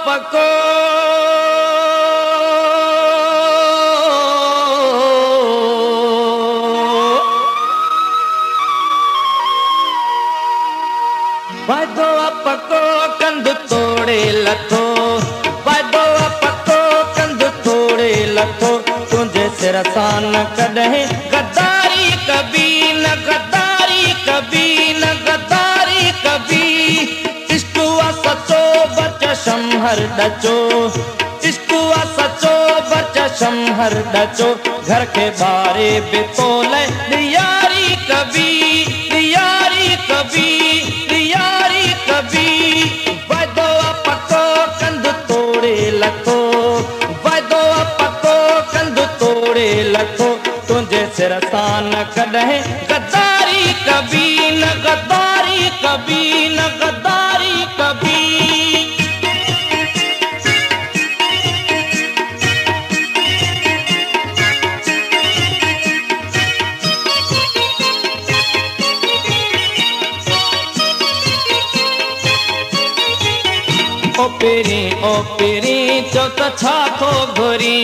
पको वादो पको कंद तोड़े लथो वादो पको कंद तोड़े लथो तुझे सिर सां न कॾहिं गद्दारी कभी न गद्दारी कभी न गद्दारी कभी इश्क़ सचो बच शमहर डचो इश्क़ सचो बच शमहर डचो घर के बारे बितोले दियारी कभी दियारी कभी दियारी कभी वादो पको कंद तोड़े लथो वादो पको कंद तोड़े लथो तुझे सिर सां न कॾहिं गद्दारी कभी न गद्दारी कभी न गद्दारी कभी ओ पेरी चो त छा थो घुरी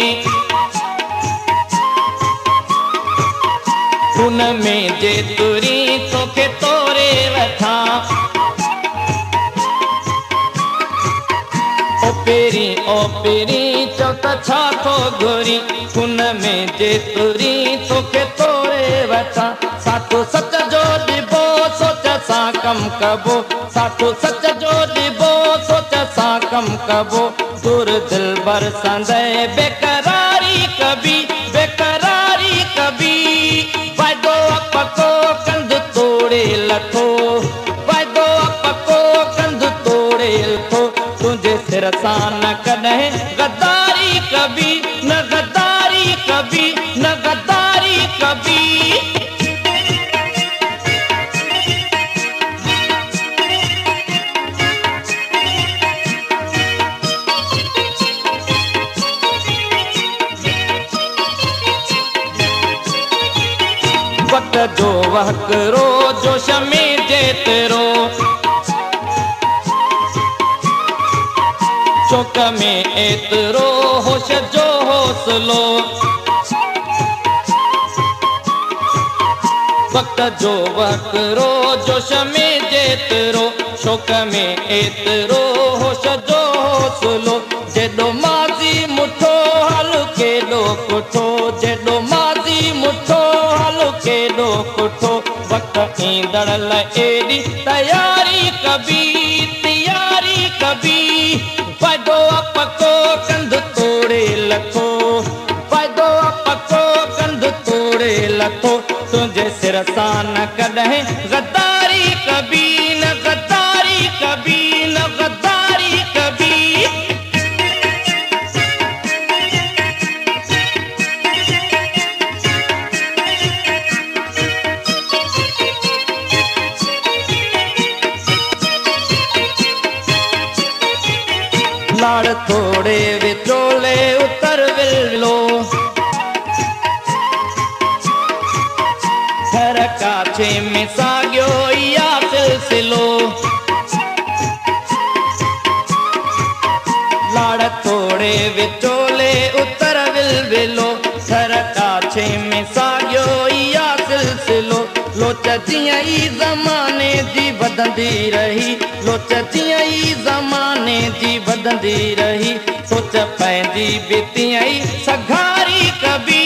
हुन में जेतुरी तोखे तोरे वठा ओ पेरी चो त छा थो घुरी हुन में जेतुरी तोखे तोरे वठा साथो सच जो ॾिबो सोच सां कम कबो साथो सच जो ॾिबो सोच सां कम कबो दूर दिल बरसंदे बेकरारी कभी बेकरारी कभी वादो पको कंद तोड़े लथो वादो पको कंद तोड़े लथो तुझे सिर सां न कॾहिं गद्दारी कभी न गद्दारी कभी न गद्दारी कभी वक्त जो वहकरो जोश में जेतरो शौक में एतरो होश जो हौसलो वक्त जो वहकरो जोश में जेतरो शौक में एतरो होश जो हौसलो जेॾो माज़ी मुठो हल केॾो पुठो जेॾो माज़ी मुठो हल केॾो पुठो वक्त ईंदड़ लाइ एॾी तयारी कभी तयारी कभी वादो पको कंद तोड़े लथो वादो पको कंद तोड़े लथो तुझे सिर सां न कॾहिं गद्दारी कभी न गद्दारी कभी न गद्दारी कभी लाड़ थोड़े विचोले उतर विलो घर काछे में साॻियो या सिलसिलो लाड़ थोड़े विचोले उतर विलो घर काछे में साॻियो या सिलसिलो लोच जीअं ई ज़माने जी वधंदी रही लोच जीअं ई ज़माने जी वधंदी रही सोच पंहिंजी बि तीअं ई सघारी कभी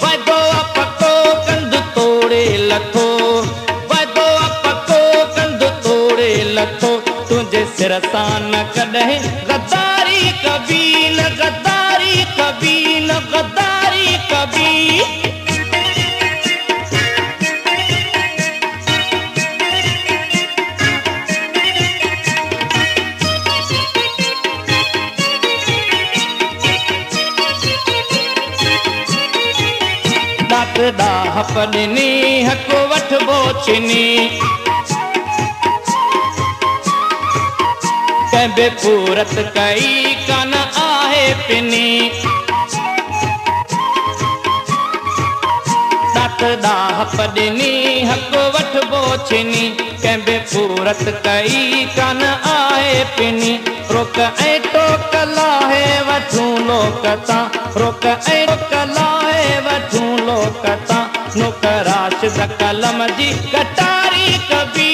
वादो पको कंद तोड़े लथो वादो पको कंद तोड़े लथो तुझे सिर सां न कॾहिं गद्दारी कभी न गद्दारी कभी न गद्दारी कभी ॾाह पॾिनी हक वठबो छिनी कंहिं बि पूरत कई कान आहे पिनी ॾाह पॾिनी हक वठबो छिनी कंहिं पूरत कई कान आहे पिनी रोक ऐं टोक लाहे वठूं लोकता रोक ऐं टोक लाहे वठूं लोकता नौकराश द कलम जी कटारी कबी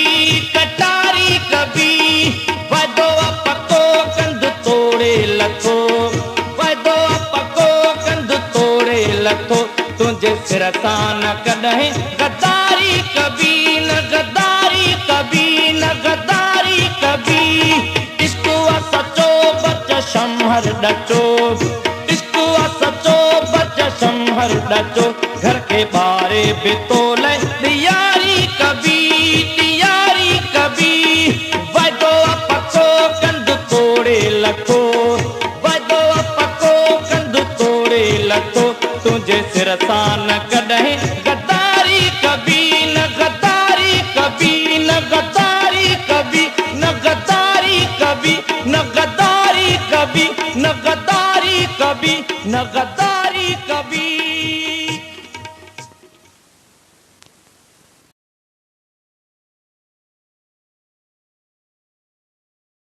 वदो पको कंध तोड़े लथो वदो पको कंध तोड़े लथो तुझे सिर सां न कॾहिं गद्दारी कबी न गद्दारी कबी न गद्दारी कबी इश्क आ सचो बच शमहर डचो इश्क आ सचो बच शमहर डचो घर के बारे बितोले दियारी कबी वदो पको कंध तोड़े लथो वदो पको कंध तोड़े लथो तुझे सिर सां न कॾहिं गद्दारी कबी न गद्दारी कबी न गद्दारी कबी न गद्दारी कबी न गद्दारी कबी न गद्दारी कबी न गद्दारी कबी